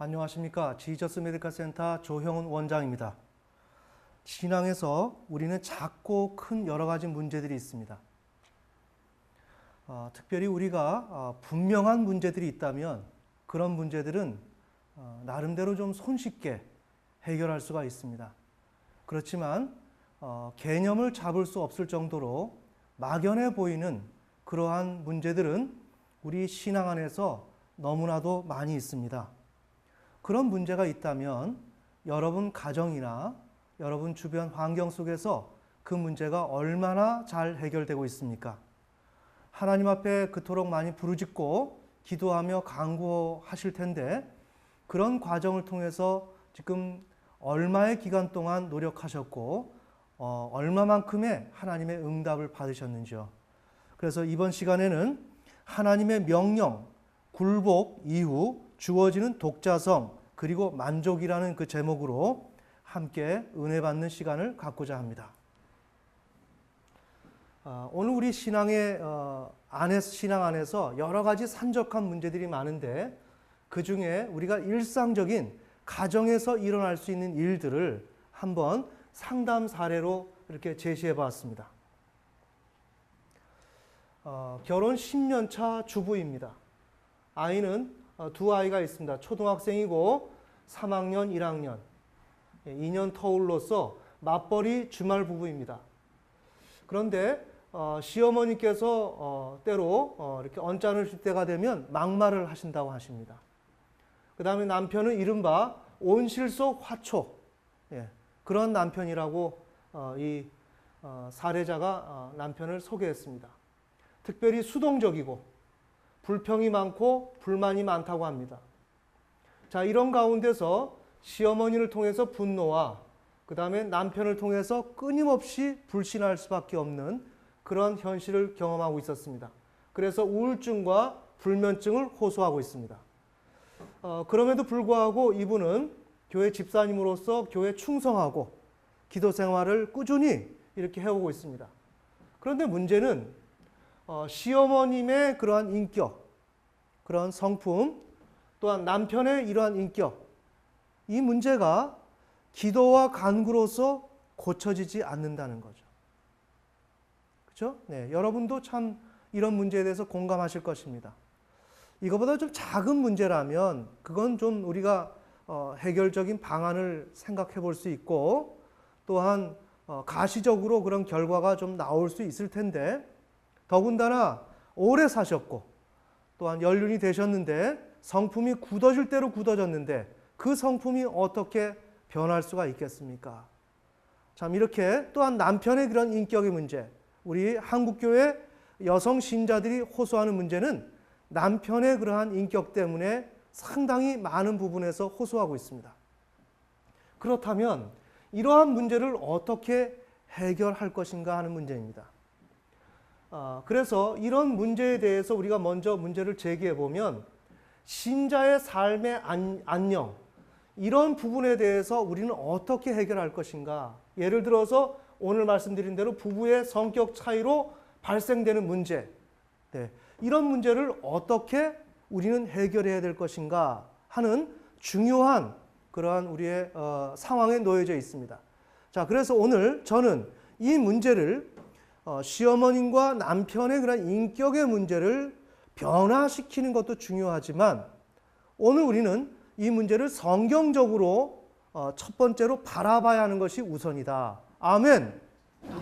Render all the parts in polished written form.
안녕하십니까. 지저스 메디컬 센터 조형훈 원장입니다. 신앙에서 우리는 작고 큰 여러 가지 문제들이 있습니다. 특별히 우리가 분명한 문제들이 있다면 그런 문제들은 나름대로 좀 손쉽게 해결할 수가 있습니다. 그렇지만 개념을 잡을 수 없을 정도로 막연해 보이는 그러한 문제들은 우리 신앙 안에서 너무나도 많이 있습니다. 그런 문제가 있다면 여러분 가정이나 여러분 주변 환경 속에서 그 문제가 얼마나 잘 해결되고 있습니까? 하나님 앞에 그토록 많이 부르짖고 기도하며 간구하실 텐데 그런 과정을 통해서 지금 얼마의 기간 동안 노력하셨고 얼마만큼의 하나님의 응답을 받으셨는지요. 그래서 이번 시간에는 하나님의 명령, 굴복 이후 주어지는 독자성 그리고 만족이라는 그 제목으로 함께 은혜 받는 시간을 갖고자 합니다. 오늘 우리 신앙 안에서 여러 가지 산적한 문제들이 많은데 그 중에 우리가 일상적인 가정에서 일어날 수 있는 일들을 한번 상담 사례로 이렇게 제시해 봤습니다. 결혼 10년 차 주부입니다. 아이는 두 아이가 있습니다. 초등학생이고 3학년, 1학년. 2년 터울로서 맞벌이 주말 부부입니다. 그런데 시어머니께서 때로 이렇게 언짢을 때가 되면 막말을 하신다고 하십니다. 그 다음에 남편은 이른바 온실속 화초. 그런 남편이라고 이 사례자가 남편을 소개했습니다. 특별히 수동적이고 불평이 많고 불만이 많다고 합니다. 자, 이런 가운데서 시어머니를 통해서 분노와 그 다음에 남편을 통해서 끊임없이 불신할 수밖에 없는 그런 현실을 경험하고 있었습니다. 그래서 우울증과 불면증을 호소하고 있습니다. 그럼에도 불구하고 이분은 교회 집사님으로서 교회 충성하고 기도 생활을 꾸준히 이렇게 해오고 있습니다. 그런데 문제는 시어머님의 그러한 인격, 그런 성품, 또한 남편의 이러한 인격, 이 문제가 기도와 간구로서 고쳐지지 않는다는 거죠. 그렇죠? 네, 여러분도 참 이런 문제에 대해서 공감하실 것입니다. 이거보다 좀 작은 문제라면 그건 좀 우리가 해결적인 방안을 생각해 볼 수 있고 또한 가시적으로 그런 결과가 좀 나올 수 있을 텐데 더군다나 오래 사셨고 또한 연륜이 되셨는데 성품이 굳어질 대로 굳어졌는데 그 성품이 어떻게 변할 수가 있겠습니까? 참 이렇게 또한 남편의 그런 인격의 문제, 우리 한국교회 여성 신자들이 호소하는 문제는 남편의 그러한 인격 때문에 상당히 많은 부분에서 호소하고 있습니다. 그렇다면 이러한 문제를 어떻게 해결할 것인가 하는 문제입니다. 그래서 이런 문제에 대해서 우리가 먼저 문제를 제기해 보면 신자의 삶의 안녕, 이런 부분에 대해서 우리는 어떻게 해결할 것인가. 예를 들어서 오늘 말씀드린 대로 부부의 성격 차이로 발생되는 문제, 이런 문제를 어떻게 우리는 해결해야 될 것인가 하는 중요한 그러한 우리의 상황에 놓여져 있습니다. 자, 그래서 오늘 저는 이 문제를 시어머님과 남편의 그런 인격의 문제를 변화시키는 것도 중요하지만 오늘 우리는 이 문제를 성경적으로 첫 번째로 바라봐야 하는 것이 우선이다. 아멘.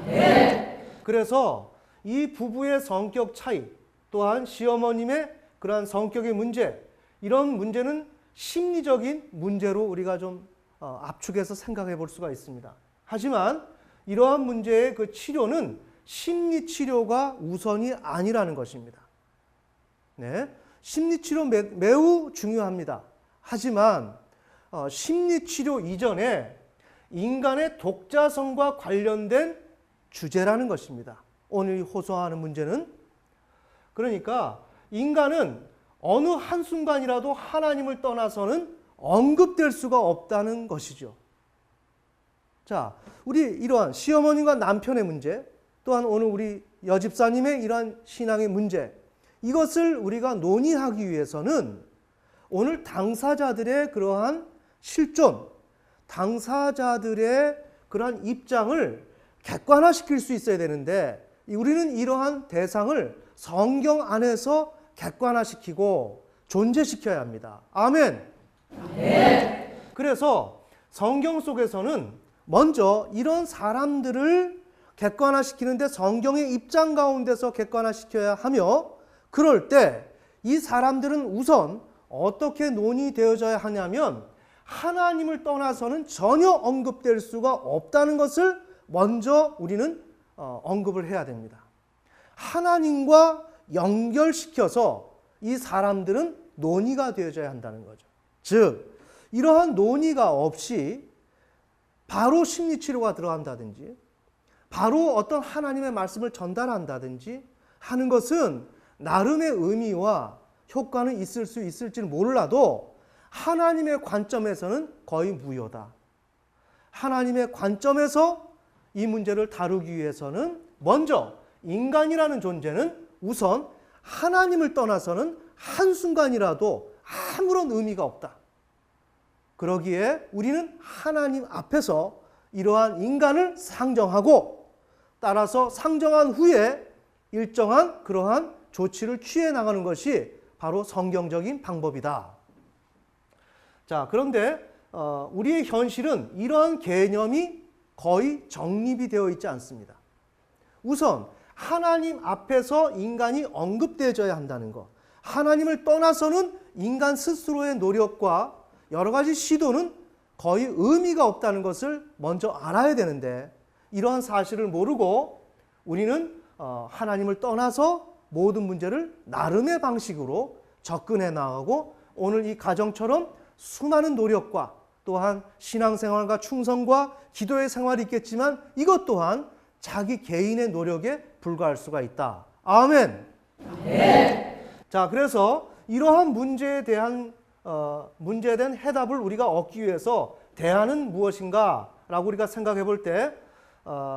네. 그래서 이 부부의 성격 차이 또한 시어머님의 그러한 성격의 문제, 이런 문제는 심리적인 문제로 우리가 좀 압축해서 생각해 볼 수가 있습니다. 하지만 이러한 문제의 그 치료는 심리 치료가 우선이 아니라는 것입니다. 네, 심리 치료 매우 중요합니다. 하지만 심리 치료 이전에 인간의 독자성과 관련된 주제라는 것입니다. 오늘 호소하는 문제는 그러니까 인간은 어느 한순간이라도 하나님을 떠나서는 언급될 수가 없다는 것이죠. 자, 우리 이러한 시어머님과 남편의 문제, 또한 오늘 우리 여집사님의 이러한 신앙의 문제, 이것을 우리가 논의하기 위해서는 오늘 당사자들의 그러한 실존, 당사자들의 그러한 입장을 객관화시킬 수 있어야 되는데 우리는 이러한 대상을 성경 안에서 객관화시키고 존재시켜야 합니다. 아멘. 네. 그래서 성경 속에서는 먼저 이런 사람들을 객관화시키는데 성경의 입장 가운데서 객관화시켜야 하며, 그럴 때 이 사람들은 우선 어떻게 논의되어져야 하냐면 하나님을 떠나서는 전혀 언급될 수가 없다는 것을 먼저 우리는 언급을 해야 됩니다. 하나님과 연결시켜서 이 사람들은 논의가 되어져야 한다는 거죠. 즉 이러한 논의가 없이 바로 심리치료가 들어간다든지 바로 어떤 하나님의 말씀을 전달한다든지 하는 것은 나름의 의미와 효과는 있을 수 있을지는 몰라도 하나님의 관점에서는 거의 무효다. 하나님의 관점에서 이 문제를 다루기 위해서는 먼저 인간이라는 존재는 우선 하나님을 떠나서는 한순간이라도 아무런 의미가 없다. 그러기에 우리는 하나님 앞에서 이러한 인간을 상정하고 따라서 상정한 후에 일정한 그러한 조치를 취해 나가는 것이 바로 성경적인 방법이다. 자, 그런데 우리의 현실은 이러한 개념이 거의 정립이 되어 있지 않습니다. 우선 하나님 앞에서 인간이 언급되어야 한다는 것, 하나님을 떠나서는 인간 스스로의 노력과 여러 가지 시도는 거의 의미가 없다는 것을 먼저 알아야 되는데 이러한 사실을 모르고 우리는 하나님을 떠나서 모든 문제를 나름의 방식으로 접근해 나가고 오늘 이 가정처럼 수많은 노력과 또한 신앙생활과 충성과 기도의 생활이 있겠지만 이것 또한 자기 개인의 노력에 불과할 수가 있다. 아멘. 네. 자, 그래서 이러한 문제에 대한 해답을 우리가 얻기 위해서 대안은 무엇인가 라고 우리가 생각해 볼 때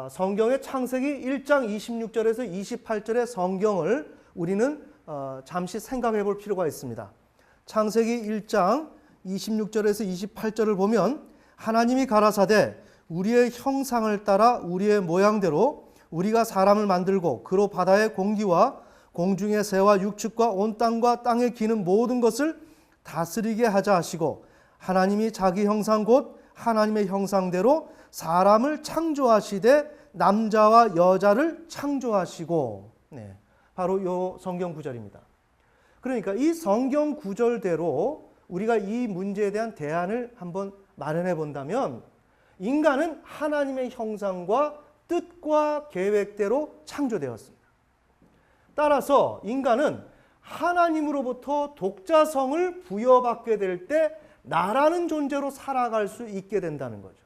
성경의 창세기 1장 26절에서 28절의 성경을 우리는 잠시 생각해 볼 필요가 있습니다. 창세기 1장 26절에서 28절을 보면 하나님이 가라사대 우리의 형상을 따라 우리의 모양대로 우리가 사람을 만들고 그로 바다의 공기와 공중의 새와 육축과 온 땅과 땅에 기는 모든 것을 다스리게 하자 하시고 하나님이 자기 형상 곧 하나님의 형상대로 사람을 창조하시되 남자와 여자를 창조하시고, 네, 바로 이 성경 구절입니다. 그러니까 이 성경 구절대로 우리가 이 문제에 대한 대안을 한번 마련해 본다면 인간은 하나님의 형상과 뜻과 계획대로 창조되었습니다. 따라서 인간은 하나님으로부터 독자성을 부여받게 될 때 나라는 존재로 살아갈 수 있게 된다는 거죠.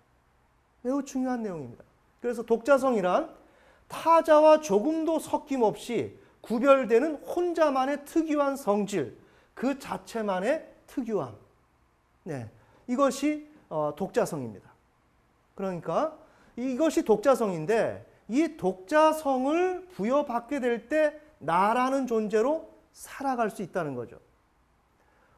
매우 중요한 내용입니다. 그래서 독자성이란 타자와 조금도 섞임없이 구별되는 혼자만의 특유한 성질, 그 자체만의 특유함. 네, 이것이 독자성입니다. 그러니까 이것이 독자성인데 이 독자성을 부여받게 될 때 나라는 존재로 살아갈 수 있다는 거죠.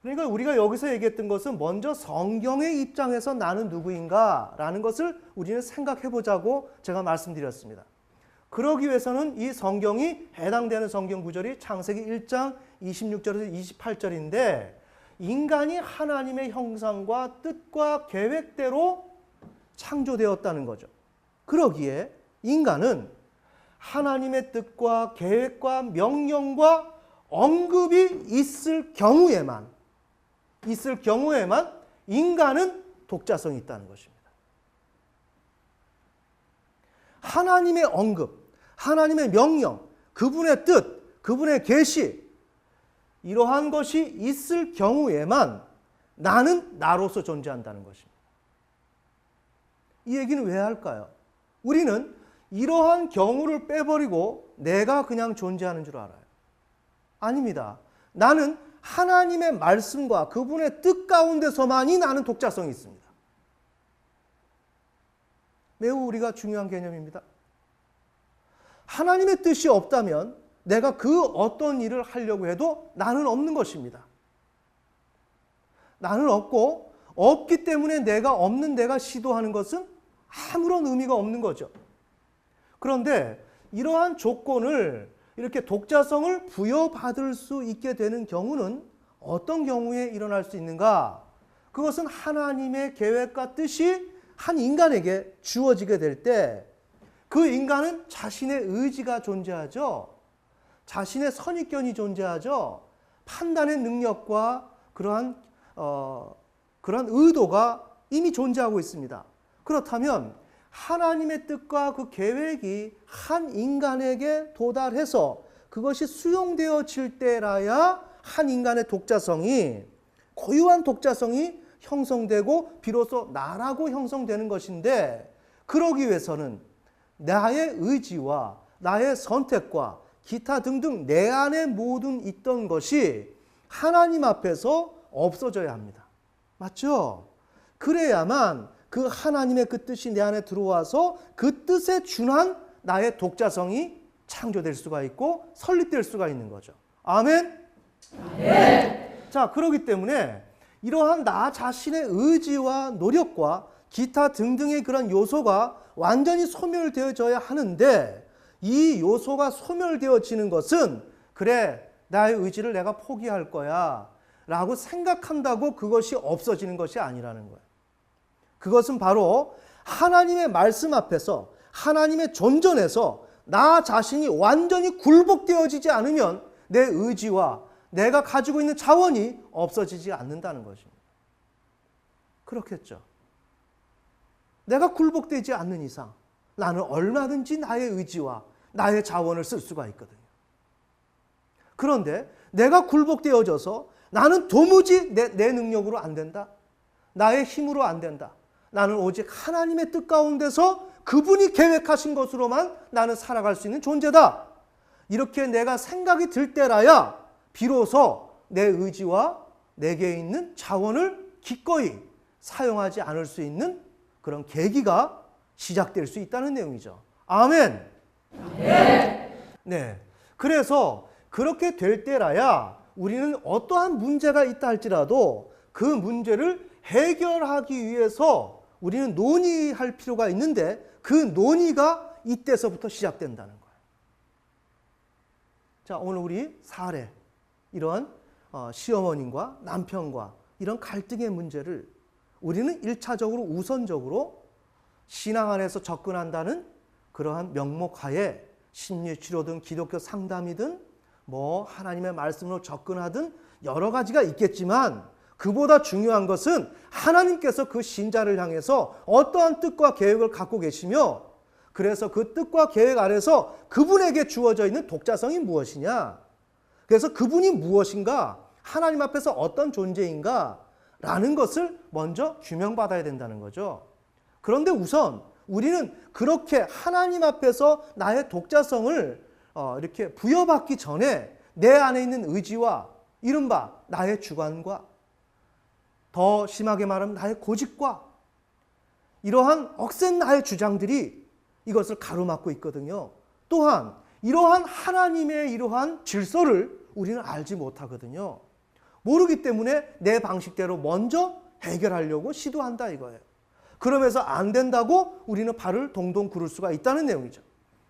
그러니까 우리가 여기서 얘기했던 것은 먼저 성경의 입장에서 나는 누구인가 라는 것을 우리는 생각해 보자고 제가 말씀드렸습니다. 그러기 위해서는 이 성경이 해당되는 성경 구절이 창세기 1장 26절에서 28절인데 인간이 하나님의 형상과 뜻과 계획대로 창조되었다는 거죠. 그러기에 인간은 하나님의 뜻과 계획과 명령과 언급이 있을 경우에만 인간은 독자성이 있다는 것입니다. 하나님의 언급, 하나님의 명령, 그분의 뜻, 그분의 계시 이러한 것이 있을 경우에만 나는 나로서 존재한다는 것입니다. 이 얘기는 왜 할까요? 우리는 이러한 경우를 빼버리고 내가 그냥 존재하는 줄 알아요. 아닙니다. 나는 하나님의 말씀과 그분의 뜻 가운데서만이 나는 독자성이 있습니다. 매우 우리가 중요한 개념입니다. 하나님의 뜻이 없다면 내가 그 어떤 일을 하려고 해도 나는 없는 것입니다. 나는 없고 없기 때문에 내가 없는 내가 시도하는 것은 아무런 의미가 없는 거죠. 그런데 이러한 조건을 이렇게 독자성을 부여받을 수 있게 되는 경우는 어떤 경우에 일어날 수 있는가? 그것은 하나님의 계획과 뜻이 한 인간에게 주어지게 될 때 그 인간은 자신의 의지가 존재하죠. 자신의 선입견이 존재하죠. 판단의 능력과 그러한 의도가 이미 존재하고 있습니다. 그렇다면 하나님의 뜻과 그 계획이 한 인간에게 도달해서 그것이 수용되어질 때라야 한 인간의 독자성이, 고유한 독자성이 형성되고 비로소 나라고 형성되는 것인데, 그러기 위해서는 나의 의지와 나의 선택과 기타 등등 내 안에 모든 있던 것이 하나님 앞에서 없어져야 합니다. 맞죠? 그래야만 그 하나님의 그 뜻이 내 안에 들어와서 그 뜻에 준한 나의 독자성이 창조될 수가 있고 설립될 수가 있는 거죠. 아멘? 네. 자, 그렇기 때문에 이러한 나 자신의 의지와 노력과 기타 등등의 그런 요소가 완전히 소멸되어져야 하는데, 이 요소가 소멸되어지는 것은 그래, 나의 의지를 내가 포기할 거야 라고 생각한다고 그것이 없어지는 것이 아니라는 거예요. 그것은 바로 하나님의 말씀 앞에서, 하나님의 존전에서 나 자신이 완전히 굴복되어지지 않으면 내 의지와 내가 가지고 있는 자원이 없어지지 않는다는 것입니다. 그렇겠죠. 내가 굴복되지 않는 이상 나는 얼마든지 나의 의지와 나의 자원을 쓸 수가 있거든요. 그런데 내가 굴복되어져서 나는 도무지 내 능력으로 안 된다. 나의 힘으로 안 된다. 나는 오직 하나님의 뜻 가운데서 그분이 계획하신 것으로만 나는 살아갈 수 있는 존재다. 이렇게 내가 생각이 들 때라야 비로소 내 의지와 내게 있는 자원을 기꺼이 사용하지 않을 수 있는 그런 계기가 시작될 수 있다는 내용이죠. 아멘. 네. 그래서 그렇게 될 때라야 우리는 어떠한 문제가 있다 할지라도 그 문제를 해결하기 위해서 우리는 논의할 필요가 있는데, 그 논의가 이때서부터 시작된다는 거예요. 자, 오늘 우리 사례, 이런 시어머님과 남편과 이런 갈등의 문제를 우리는 1차적으로 우선적으로 신앙 안에서 접근한다는 그러한 명목하에 심리치료든 기독교 상담이든 뭐 하나님의 말씀으로 접근하든 여러 가지가 있겠지만, 그보다 중요한 것은 하나님께서 그 신자를 향해서 어떠한 뜻과 계획을 갖고 계시며, 그래서 그 뜻과 계획 아래서 그분에게 주어져 있는 독자성이 무엇이냐, 그래서 그분이 무엇인가, 하나님 앞에서 어떤 존재인가 라는 것을 먼저 규명받아야 된다는 거죠. 그런데 우선 우리는 그렇게 하나님 앞에서 나의 독자성을 이렇게 부여받기 전에 내 안에 있는 의지와 이른바 나의 주관과, 더 심하게 말하면 나의 고집과 이러한 억센 나의 주장들이 이것을 가로막고 있거든요. 또한 이러한 하나님의 이러한 질서를 우리는 알지 못하거든요. 모르기 때문에 내 방식대로 먼저 해결하려고 시도한다 이거예요. 그러면서 안 된다고 우리는 발을 동동 구를 수가 있다는 내용이죠.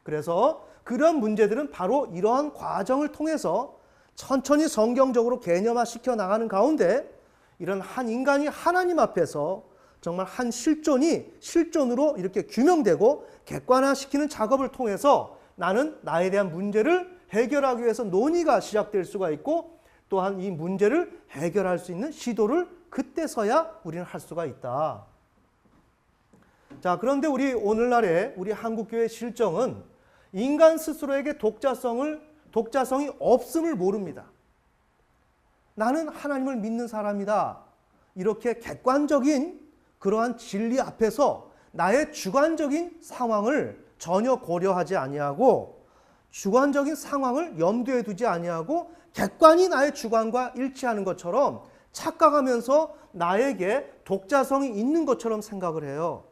그래서 그런 문제들은 바로 이러한 과정을 통해서 천천히 성경적으로 개념화시켜 나가는 가운데, 이런 한 인간이 하나님 앞에서 정말 한 실존으로 이렇게 규명되고 객관화시키는 작업을 통해서 나는 나에 대한 문제를 해결하기 위해서 논의가 시작될 수가 있고, 또한 이 문제를 해결할 수 있는 시도를 그때서야 우리는 할 수가 있다. 자, 그런데 우리 오늘날의 우리 한국교회 실정은 인간 스스로에게 독자성이 없음을 모릅니다. 나는 하나님을 믿는 사람이다. 이렇게 객관적인 그러한 진리 앞에서 나의 주관적인 상황을 전혀 고려하지 아니하고, 주관적인 상황을 염두에 두지 아니하고 객관이 나의 주관과 일치하는 것처럼 착각하면서 나에게 독자성이 있는 것처럼 생각을 해요.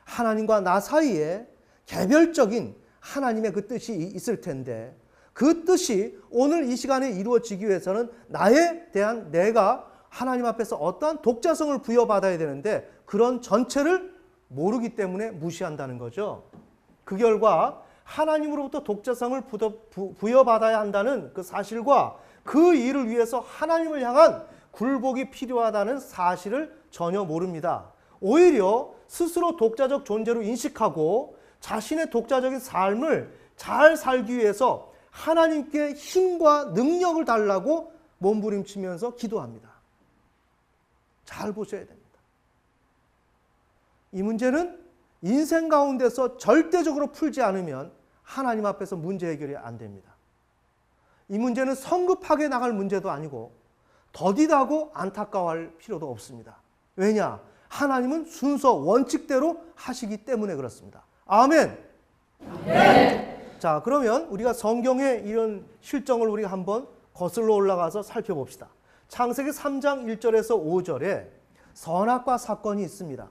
하나님과 나 사이에 개별적인 하나님의 그 뜻이 있을 텐데, 그 뜻이 오늘 이 시간에 이루어지기 위해서는 나에 대한 내가 하나님 앞에서 어떠한 독자성을 부여받아야 되는데 그런 전체를 모르기 때문에 무시한다는 거죠. 그 결과 하나님으로부터 독자성을 부여받아야 한다는 그 사실과 그 일을 위해서 하나님을 향한 굴복이 필요하다는 사실을 전혀 모릅니다. 오히려 스스로 독자적 존재로 인식하고 자신의 독자적인 삶을 잘 살기 위해서 하나님께 힘과 능력을 달라고 몸부림치면서 기도합니다. 잘 보셔야 됩니다. 이 문제는 인생 가운데서 절대적으로 풀지 않으면 하나님 앞에서 문제 해결이 안 됩니다. 이 문제는 성급하게 나갈 문제도 아니고 더디다고 안타까워할 필요도 없습니다. 왜냐? 하나님은 순서 원칙대로 하시기 때문에 그렇습니다. 아멘. 네. 자, 그러면 우리가 성경의 이런 실정을 우리가 한번 거슬러 올라가서 살펴봅시다. 창세기 3장 1절에서 5절에 선악과 사건이 있습니다.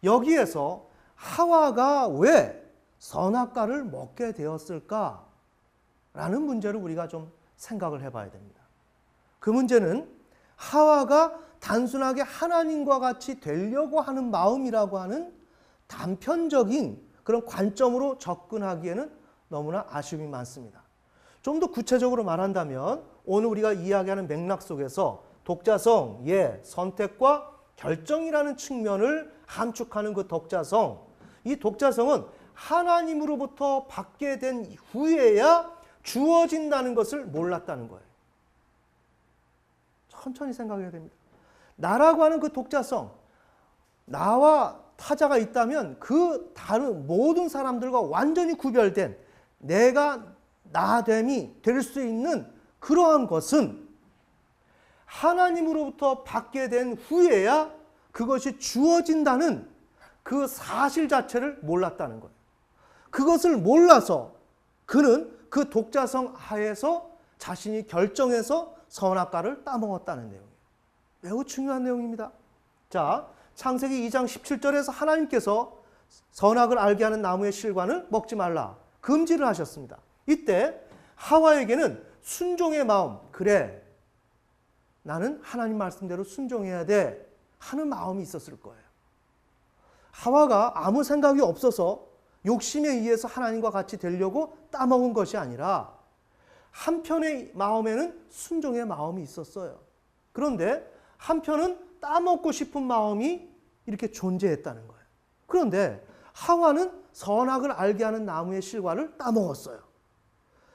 여기에서 하와가 왜 선악과를 먹게 되었을까라는 문제를 우리가 좀 생각을 해봐야 됩니다. 그 문제는 하와가 단순하게 하나님과 같이 되려고 하는 마음이라고 하는 단편적인 그런 관점으로 접근하기에는 너무나 아쉬움이 많습니다. 좀 더 구체적으로 말한다면 오늘 우리가 이야기하는 맥락 속에서 독자성, 선택과 결정이라는 측면을 함축하는 그 독자성, 이 독자성은 하나님으로부터 받게 된 후에야 주어진다는 것을 몰랐다는 거예요. 천천히 생각해야 됩니다. 나라고 하는 그 독자성, 나와 타자가 있다면 그 다른 모든 사람들과 완전히 구별된 내가 나됨이 될 수 있는 그러한 것은 하나님으로부터 받게 된 후에야 그것이 주어진다는 그 사실 자체를 몰랐다는 거예요. 그것을 몰라서 그는 그 독자성 하에서 자신이 결정해서 선악과를 따먹었다는 내용이에요. 매우 중요한 내용입니다. 자, 창세기 2장 17절에서 하나님께서 선악을 알게 하는 나무의 실과는 먹지 말라 금지를 하셨습니다. 이때 하와에게는 순종의 마음, 그래 나는 하나님 말씀대로 순종해야 돼 하는 마음이 있었을 거예요. 하와가 아무 생각이 없어서 욕심에 의해서 하나님과 같이 되려고 따먹은 것이 아니라 한편의 마음에는 순종의 마음이 있었어요. 그런데 한편은 따먹고 싶은 마음이 이렇게 존재했다는 거예요. 그런데 하와는 선악을 알게 하는 나무의 실과를 따먹었어요.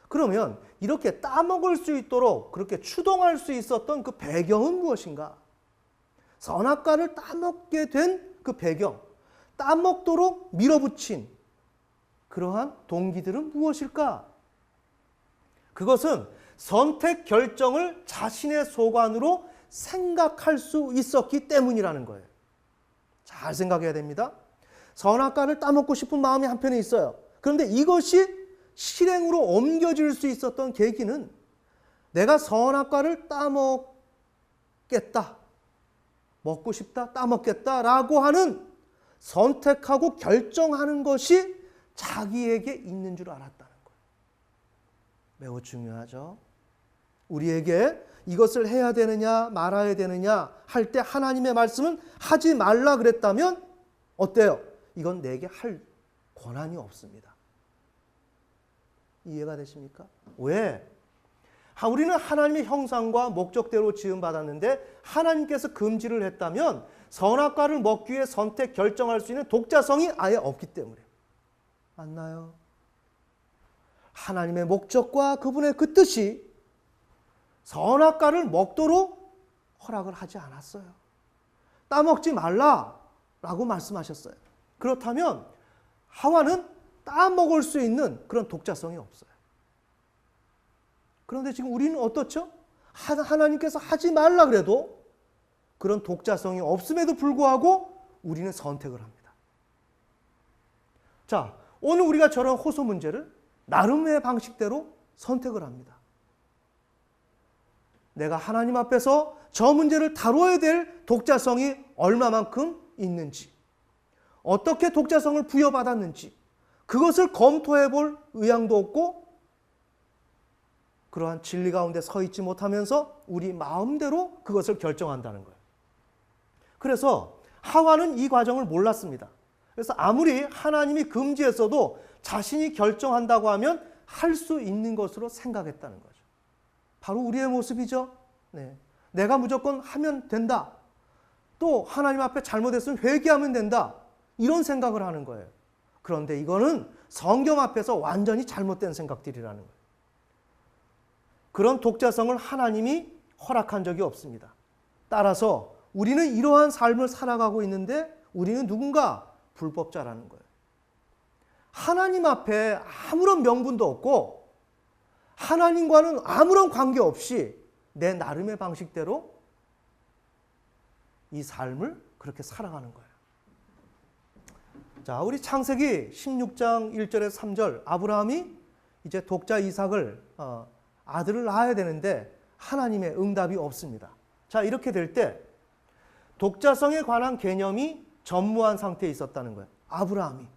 그러면 이렇게 따먹을 수 있도록 그렇게 추동할 수 있었던 그 배경은 무엇인가? 선악과를 따먹게 된 그 배경, 따먹도록 밀어붙인 그러한 동기들은 무엇일까? 그것은 선택 결정을 자신의 소관으로 생각할 수 있었기 때문이라는 거예요. 잘 생각해야 됩니다. 선악과를 따먹고 싶은 마음이 한편에 있어요. 그런데 이것이 실행으로 옮겨질 수 있었던 계기는 내가 선악과를 따먹겠다, 먹고 싶다, 따먹겠다라고 하는 선택하고 결정하는 것이 자기에게 있는 줄 알았다는 거예요. 매우 중요하죠. 우리에게 이것을 해야 되느냐 말아야 되느냐 할 때 하나님의 말씀은 하지 말라 그랬다면 어때요? 이건 내게 할 권한이 없습니다. 이해가 되십니까? 왜? 우리는 하나님의 형상과 목적대로 지음받았는데 하나님께서 금지를 했다면 선악과를 먹기 위해 선택 결정할 수 있는 독자성이 아예 없기 때문에. 맞나요? 하나님의 목적과 그분의 그 뜻이 선악과를 먹도록 허락을 하지 않았어요. 따먹지 말라라고 말씀하셨어요. 그렇다면 하와는 따먹을 수 있는 그런 독자성이 없어요. 그런데 지금 우리는 어떻죠? 하나님께서 하지 말라 그래도 그런 독자성이 없음에도 불구하고 우리는 선택을 합니다. 자, 오늘 우리가 저런 호소 문제를 나름의 방식대로 선택을 합니다. 내가 하나님 앞에서 저 문제를 다루어야 될 독자성이 얼마만큼 있는지, 어떻게 독자성을 부여받았는지 그것을 검토해 볼 의향도 없고 그러한 진리 가운데 서 있지 못하면서 우리 마음대로 그것을 결정한다는 거예요. 그래서 하와는 이 과정을 몰랐습니다. 그래서 아무리 하나님이 금지했어도 자신이 결정한다고 하면 할 수 있는 것으로 생각했다는 거죠. 바로 우리의 모습이죠. 네. 내가 무조건 하면 된다. 또 하나님 앞에 잘못했으면 회개하면 된다. 이런 생각을 하는 거예요. 그런데 이거는 성경 앞에서 완전히 잘못된 생각들이라는 거예요. 그런 독자성을 하나님이 허락한 적이 없습니다. 따라서 우리는 이러한 삶을 살아가고 있는데 우리는 누군가 불법자라는 거예요. 하나님 앞에 아무런 명분도 없고 하나님과는 아무런 관계없이 내 나름의 방식대로 이 삶을 그렇게 살아가는 거예요. 자, 우리 창세기 16장 1절에서 3절 아브라함이 이제 독자 이삭을 아들을 낳아야 되는데 하나님의 응답이 없습니다. 자, 이렇게 될 때 독자성에 관한 개념이 전무한 상태에 있었다는 거예요. 아브라함이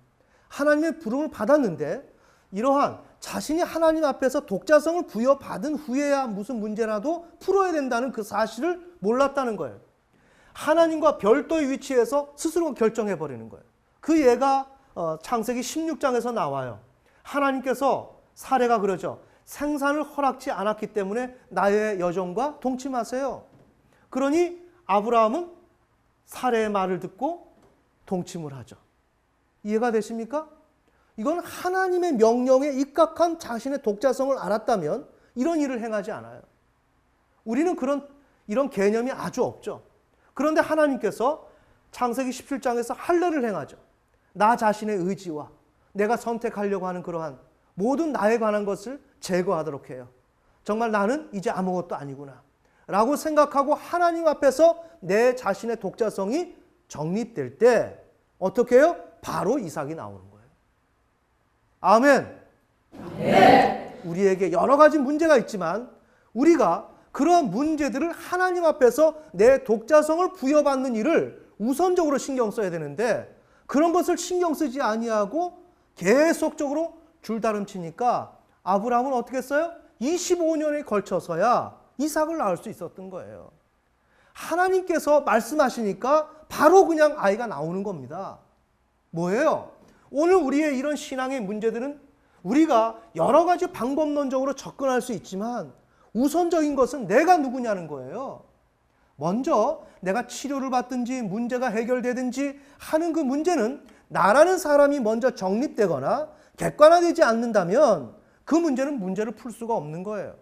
하나님의 부름을 받았는데 이러한 자신이 하나님 앞에서 독자성을 부여받은 후에야 무슨 문제라도 풀어야 된다는 그 사실을 몰랐다는 거예요. 하나님과 별도의 위치에서 스스로 결정해버리는 거예요. 그 예가 창세기 16장에서 나와요. 하나님께서 사례가 그러죠. 생산을 허락지 않았기 때문에 나의 여종과 동침하세요. 그러니 아브라함은 사례의 말을 듣고 동침을 하죠. 이해가 되십니까? 이건 하나님의 명령에 입각한 자신의 독자성을 알았다면 이런 일을 행하지 않아요. 우리는 이런 개념이 아주 없죠. 그런데 하나님께서 창세기 17장에서 할례를 행하죠. 나 자신의 의지와 내가 선택하려고 하는 그러한 모든 나에 관한 것을 제거하도록 해요. 정말 나는 이제 아무것도 아니구나 라고 생각하고 하나님 앞에서 내 자신의 독자성이 정립될 때 어떻게 해요? 바로 이삭이 나오는 거예요. 아멘. 네. 우리에게 여러 가지 문제가 있지만 우리가 그러한 문제들을 하나님 앞에서 내 독자성을 부여받는 일을 우선적으로 신경 써야 되는데 그런 것을 신경 쓰지 아니하고 계속적으로 줄다름치니까 아브라함은 어떻게 했어요? 25년에 걸쳐서야 이삭을 낳을 수 있었던 거예요. 하나님께서 말씀하시니까 바로 그냥 아이가 나오는 겁니다. 뭐예요? 오늘 우리의 이런 신앙의 문제들은 우리가 여러 가지 방법론적으로 접근할 수 있지만 우선적인 것은 내가 누구냐는 거예요. 먼저 내가 치료를 받든지 문제가 해결되든지 하는 그 문제는 나라는 사람이 먼저 정립되거나 객관화되지 않는다면 그 문제는 문제를 풀 수가 없는 거예요.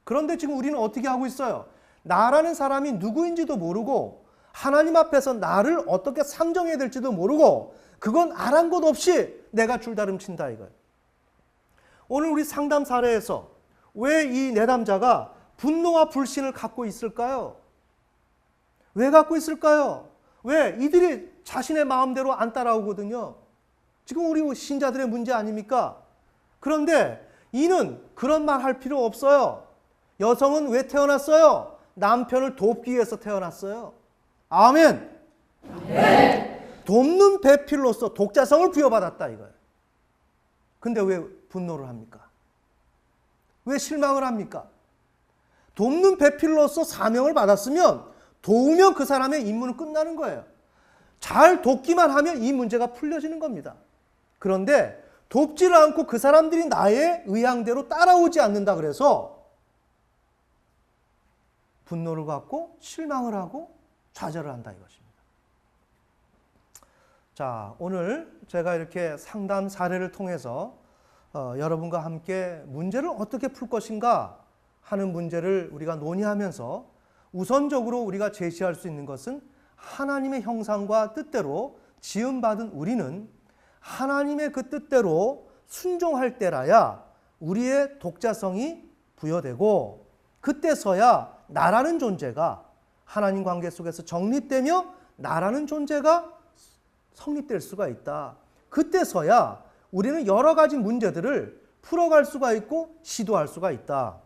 그런데 지금 우리는 어떻게 하고 있어요? 나라는 사람이 누구인지도 모르고 하나님 앞에서 나를 어떻게 상정해야 될지도 모르고 그건 아랑곳 없이 내가 줄다름친다 이거예요. 오늘 우리 상담 사례에서 왜 이 내담자가 분노와 불신을 갖고 있을까요? 왜 갖고 있을까요? 왜? 이들이 자신의 마음대로 안 따라오거든요. 지금 우리 신자들의 문제 아닙니까? 그런데 이는 그런 말 할 필요 없어요. 여성은 왜 태어났어요? 남편을 돕기 위해서 태어났어요. 아멘. 네. 돕는 배필로서 독자성을 부여받았다 이거예요. 근데 왜 분노를 합니까? 왜 실망을 합니까? 돕는 배필로서 사명을 받았으면 도우면 그 사람의 임무는 끝나는 거예요. 잘 돕기만 하면 이 문제가 풀려지는 겁니다. 그런데 돕지를 않고 그 사람들이 나의 의향대로 따라오지 않는다 그래서 분노를 갖고 실망을 하고 좌절을 한다 이것입니다. 자, 오늘 제가 이렇게 상담 사례를 통해서 여러분과 함께 문제를 어떻게 풀 것인가 하는 문제를 우리가 논의하면서 우선적으로 우리가 제시할 수 있는 것은 하나님의 형상과 뜻대로 지음받은 우리는 하나님의 그 뜻대로 순종할 때라야 우리의 독자성이 부여되고 그때서야 나라는 존재가 하나님 관계 속에서 정립되며 나라는 존재가 성립될 수가 있다. 그때서야 우리는 여러 가지 문제들을 풀어갈 수가 있고 시도할 수가 있다.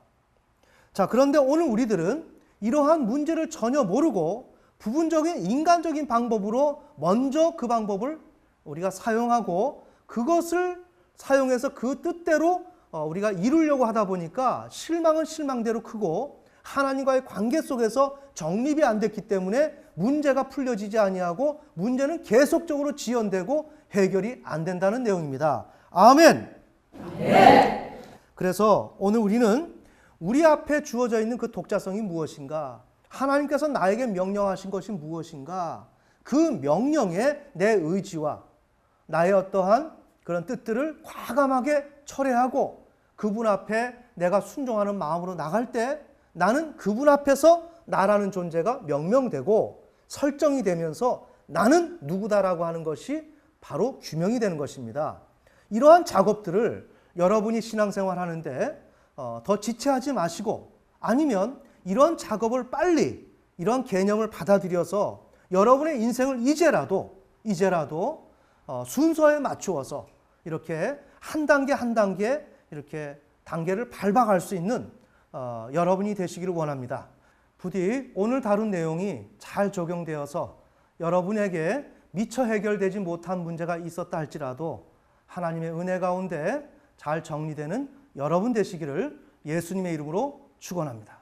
자, 그런데 오늘 우리들은 이러한 문제를 전혀 모르고 부분적인 인간적인 방법으로 먼저 그 방법을 우리가 사용하고 그것을 사용해서 그 뜻대로 우리가 이루려고 하다 보니까 실망은 실망대로 크고 하나님과의 관계 속에서 정립이 안 됐기 때문에 문제가 풀려지지 아니하고 문제는 계속적으로 지연되고 해결이 안 된다는 내용입니다. 아멘. 네. 그래서 오늘 우리는 우리 앞에 주어져 있는 그 독자성이 무엇인가? 하나님께서 나에게 명령하신 것이 무엇인가? 그 명령에 내 의지와 나의 어떠한 그런 뜻들을 과감하게 철회하고 그분 앞에 내가 순종하는 마음으로 나갈 때 나는 그분 앞에서 나라는 존재가 명명되고 설정이 되면서 나는 누구다라고 하는 것이 바로 규명이 되는 것입니다. 이러한 작업들을 여러분이 신앙생활 하는데 더 지체하지 마시고 아니면 이런 작업을 빨리 이런 개념을 받아들여서 여러분의 인생을 이제라도 순서에 맞추어서 이렇게 한 단계 한 단계 이렇게 단계를 밟아갈 수 있는 여러분이 되시기를 원합니다. 부디 오늘 다룬 내용이 잘 적용되어서 여러분에게 미처 해결되지 못한 문제가 있었다 할지라도 하나님의 은혜 가운데 잘 정리되는 여러분 되시기를 예수님의 이름으로 축원합니다.